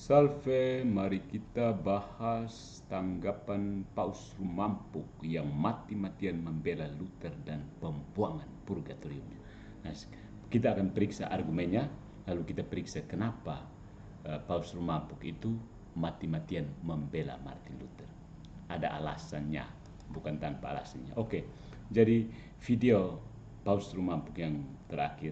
Salve, mari kita bahas tanggapan Paus Rumampuk yang mati-matian membela Luther dan pembuangan purgatorium. Nah, kita akan periksa argumennya, lalu kita periksa kenapa Paus Rumampuk itu mati-matian membela Martin Luther. Ada alasannya, bukan tanpa alasannya. Oke, jadi video Paus Rumampuk yang terakhir,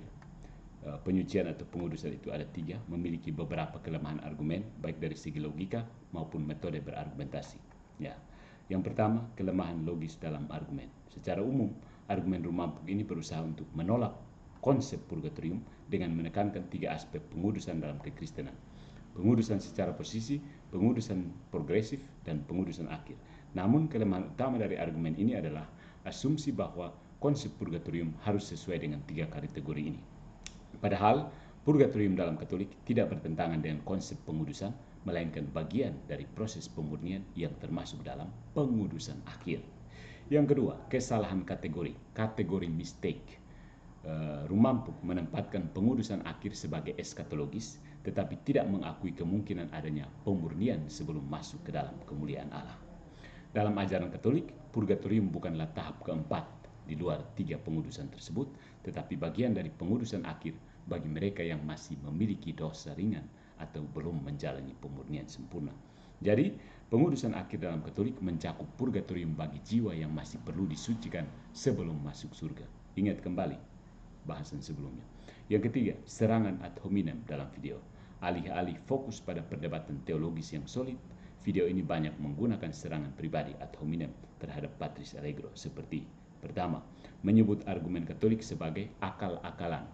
penyucian atau pengudusan itu ada 3, memiliki beberapa kelemahan argumen baik dari segi logika maupun metode berargumentasi. Ya, yang pertama, kelemahan logis dalam argumen. Secara umum, argumen Rumampuk ini berusaha untuk menolak konsep purgatorium dengan menekankan 3 aspek pengudusan dalam kekristenan: pengudusan secara posisi, pengudusan progresif, dan pengudusan akhir. Namun kelemahan utama dari argumen ini adalah asumsi bahwa konsep purgatorium harus sesuai dengan 3 kategori ini. Padahal purgatorium dalam Katolik tidak bertentangan dengan konsep pengudusan, melainkan bagian dari proses pemurnian yang termasuk dalam pengudusan akhir. Yang kedua, kesalahan kategori mistake. Rumampuk menempatkan pengudusan akhir sebagai eskatologis, tetapi tidak mengakui kemungkinan adanya pemurnian sebelum masuk ke dalam kemuliaan Allah. Dalam ajaran Katolik, purgatorium bukanlah tahap keempat di luar 3 pengudusan tersebut, tetapi bagian dari pengudusan akhir bagi mereka yang masih memiliki dosa ringan atau belum menjalani pemurnian sempurna. Jadi, pengudusan akhir dalam Katolik mencakup purgatorium bagi jiwa yang masih perlu disucikan sebelum masuk surga. Ingat kembali bahasan sebelumnya. Yang ketiga, serangan ad hominem dalam video. Alih-alih fokus pada perdebatan teologis yang solid, video ini banyak menggunakan serangan pribadi ad hominem terhadap Patrice Allegro, seperti pertama, menyebut argumen Katolik sebagai akal-akalan.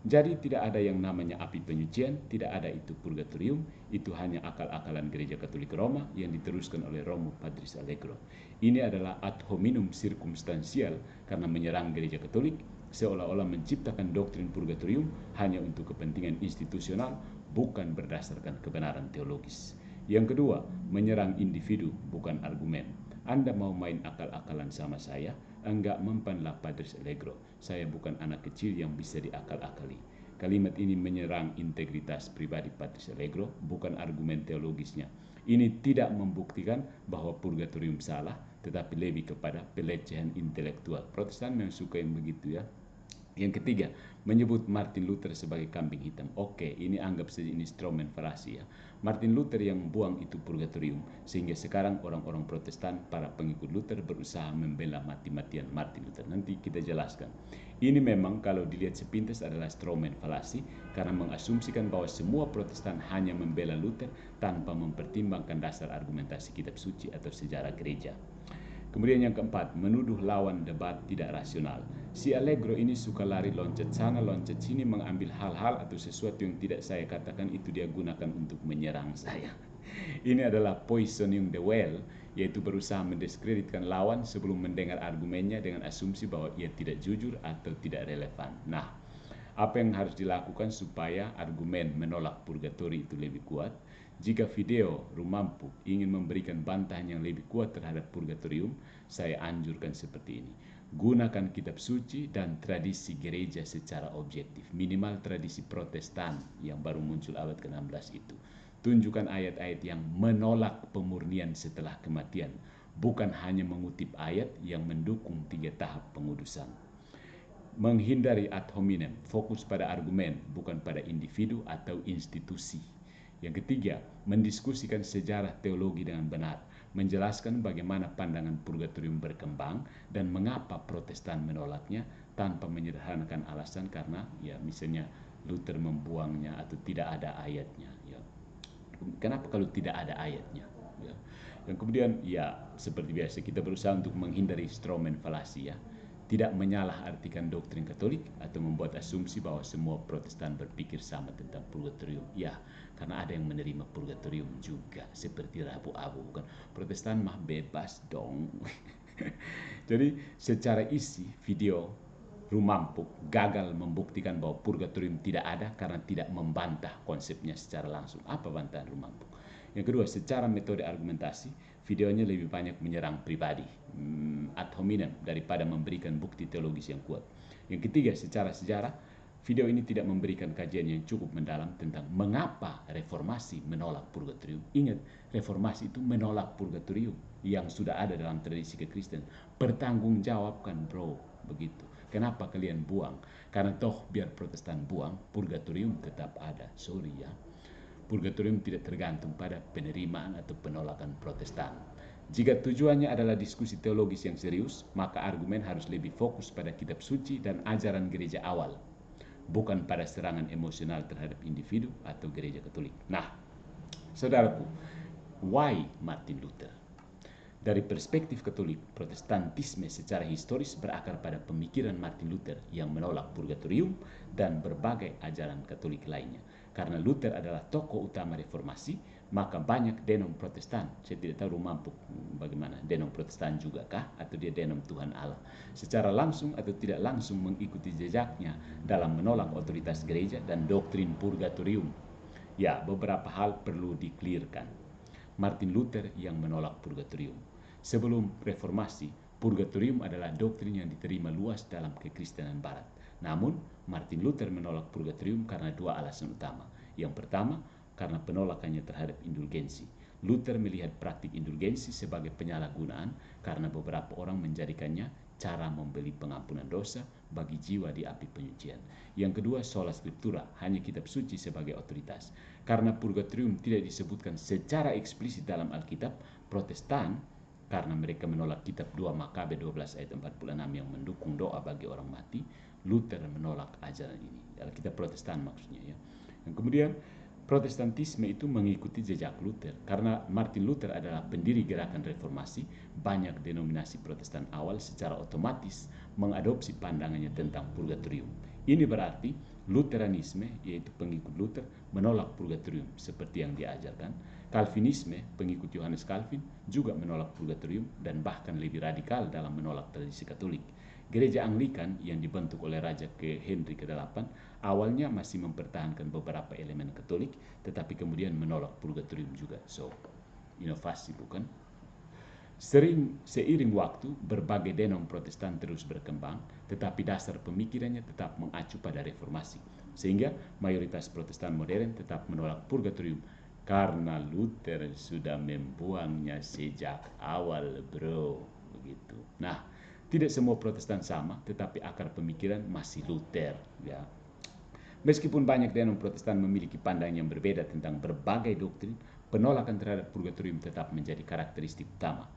Jadi tidak ada yang namanya api penyucian, tidak ada itu purgatorium, itu hanya akal-akalan Gereja Katolik Roma yang diteruskan oleh Romo Patrice Allegro. Ini adalah ad hominem circumstantial karena menyerang Gereja Katolik, seolah-olah menciptakan doktrin purgatorium hanya untuk kepentingan institusional, bukan berdasarkan kebenaran teologis. Yang kedua, menyerang individu, bukan argumen. Anda mau main akal-akalan sama saya? Enggak, mempanlah Patrice Allegro. Saya bukan anak kecil yang bisa diakal-akali. Kalimat ini menyerang integritas pribadi Patrice Allegro, bukan argumen teologisnya. Ini tidak membuktikan bahwa purgatorium salah, tetapi lebih kepada pelecehan intelektual. Protestan memang suka yang begitu, ya. Yang ketiga, menyebut Martin Luther sebagai kambing hitam. Oke, ini anggap saja instrumen falasi, ya. Martin Luther yang buang itu purgatorium, sehingga sekarang orang-orang Protestan, para pengikut Luther, berusaha membela mati-matian Martin Luther. Nanti kita jelaskan. Ini memang kalau dilihat sepintas adalah instrumen falasi, karena mengasumsikan bahwa semua Protestan hanya membela Luther tanpa mempertimbangkan dasar argumentasi kitab suci atau sejarah gereja. Kemudian yang keempat, menuduh lawan debat tidak rasional. Si Allegro ini suka lari loncat sana, loncat sini, mengambil hal-hal atau sesuatu yang tidak saya katakan itu dia gunakan untuk menyerang saya. Ini adalah poisoning the well, yaitu berusaha mendiskreditkan lawan sebelum mendengar argumennya dengan asumsi bahwa ia tidak jujur atau tidak relevan. Nah, apa yang harus dilakukan supaya argumen menolak purgatori itu lebih kuat? Jika video Rumampuk ingin memberikan bantahan yang lebih kuat terhadap purgatorium, saya anjurkan seperti ini. Gunakan kitab suci dan tradisi gereja secara objektif, minimal tradisi Protestan yang baru muncul abad ke-16 itu. Tunjukkan ayat-ayat yang menolak pemurnian setelah kematian, bukan hanya mengutip ayat yang mendukung 3 tahap pengudusan. Menghindari ad hominem, fokus pada argumen, bukan pada individu atau institusi. Yang ketiga, mendiskusikan sejarah teologi dengan benar, menjelaskan bagaimana pandangan purgatorium berkembang dan mengapa Protestan menolaknya tanpa menyederhanakan alasan karena ya misalnya Luther membuangnya atau tidak ada ayatnya. Ya. Kenapa kalau tidak ada ayatnya? Ya. Yang kemudian ya seperti biasa kita berusaha untuk menghindari instrumen falasi, ya. Tidak menyalahartikan doktrin Katolik atau membuat asumsi bahwa semua Protestan berpikir sama tentang purgatorium. Ya, karena ada yang menerima purgatorium juga, seperti Rabu Abu, bukan? Protestan mah bebas dong. Jadi secara isi video Rumampuk gagal membuktikan bahwa purgatorium tidak ada karena tidak membantah konsepnya secara langsung. Apa bantahan Rumampuk? Yang kedua, secara metode argumentasi, videonya lebih banyak menyerang pribadi, ad hominem, daripada memberikan bukti teologis yang kuat. Yang ketiga, secara sejarah, video ini tidak memberikan kajian yang cukup mendalam tentang mengapa reformasi menolak purgatorium. Ingat, reformasi itu menolak purgatorium yang sudah ada dalam tradisi kekristenan. Pertanggungjawabkan, bro, begitu. Kenapa kalian buang? Karena toh biar Protestan buang, purgatorium tetap ada. Sorry ya. Purgatorium tidak tergantung pada penerimaan atau penolakan Protestan. Jika tujuannya adalah diskusi teologis yang serius, maka argumen harus lebih fokus pada kitab suci dan ajaran gereja awal, bukan pada serangan emosional terhadap individu atau gereja Katolik. Nah, saudaraku, why Martin Luther? Dari perspektif Katolik, Protestantisme secara historis berakar pada pemikiran Martin Luther yang menolak purgatorium dan berbagai ajaran Katolik lainnya. Karena Luther adalah tokoh utama reformasi, maka banyak denom Protestan. Saya tidak tahu mampu bagaimana denom Protestan juga kah, atau dia denom Tuhan Allah, secara langsung atau tidak langsung mengikuti jejaknya dalam menolak otoritas gereja dan doktrin purgatorium. Ya, beberapa hal perlu diklirkan. Martin Luther yang menolak purgatorium. Sebelum reformasi, purgatorium adalah doktrin yang diterima luas dalam kekristenan barat. Namun, Martin Luther menolak purgatorium karena dua alasan utama. Yang pertama, karena penolakannya terhadap indulgensi. Luther melihat praktik indulgensi sebagai penyalahgunaan karena beberapa orang menjadikannya cara membeli pengampunan dosa bagi jiwa di api penyucian. Yang kedua, sola scriptura, hanya kitab suci sebagai otoritas. Karena purgatorium tidak disebutkan secara eksplisit dalam Alkitab, Protestan, karena mereka menolak kitab 2 Makabe 12 ayat 46 yang mendukung doa bagi orang mati, Luther menolak ajaran ini. Alkitab Protestan maksudnya ya. Dan kemudian Protestantisme itu mengikuti jejak Luther. Karena Martin Luther adalah pendiri gerakan reformasi, banyak denominasi Protestan awal secara otomatis mengadopsi pandangannya tentang purgatorium. Ini berarti Lutheranisme, yaitu pengikut Luther, menolak purgatorium seperti yang diajarkan. Calvinisme, pengikut Yohanes Calvin, juga menolak purgatorium dan bahkan lebih radikal dalam menolak tradisi Katolik. Gereja Anglikan yang dibentuk oleh Raja Henry ke-8 awalnya masih mempertahankan beberapa elemen Katolik, tetapi kemudian menolak purgatorium juga. So, inovasi bukan? Seiring waktu, berbagai denom Protestan terus berkembang, tetapi dasar pemikirannya tetap mengacu pada reformasi. Sehingga mayoritas Protestan modern tetap menolak purgatorium karena Luther sudah membuangnya sejak awal, bro. Begitu. Nah, tidak semua Protestan sama, tetapi akar pemikiran masih Luther. Ya. Meskipun banyak denom Protestan memiliki pandangan yang berbeda tentang berbagai doktrin, penolakan terhadap purgatorium tetap menjadi karakteristik utama.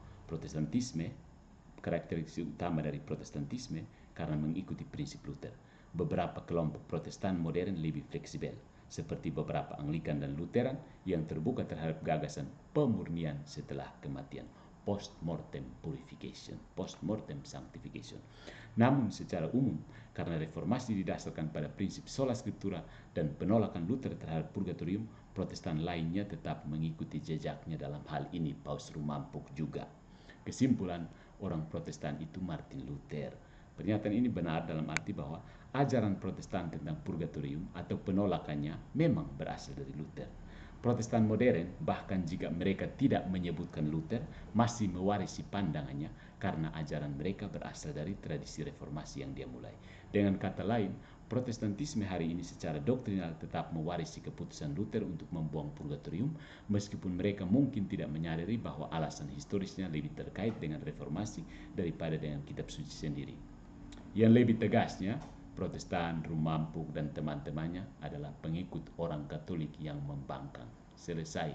Karakteristik utama dari Protestantisme karena mengikuti prinsip Luther. Beberapa kelompok Protestan modern lebih fleksibel, seperti beberapa Anglikan dan Lutheran yang terbuka terhadap gagasan pemurnian setelah kematian. Post-mortem purification, post-mortem sanctification. Namun secara umum, karena reformasi didasarkan pada prinsip sola scriptura dan penolakan Luther terhadap purgatorium, Protestan lainnya tetap mengikuti jejaknya dalam hal ini. Paus Rumampuk juga. Kesimpulan, orang Protestan itu Martin Luther. Pernyataan ini benar dalam arti bahwa ajaran Protestan tentang purgatorium atau penolakannya memang berasal dari Luther. Protestan modern, bahkan jika mereka tidak menyebutkan Luther, masih mewarisi pandangannya karena ajaran mereka berasal dari tradisi reformasi yang dia mulai. Dengan kata lain, Protestantisme hari ini secara doktrinal tetap mewarisi keputusan Luther untuk membuang purgatorium, meskipun mereka mungkin tidak menyadari bahwa alasan historisnya lebih terkait dengan reformasi daripada dengan kitab suci sendiri. Yang lebih tegasnya, Protestan, Rumampuk, dan teman-temannya adalah pengikut orang Katolik yang membangkang. Selesai.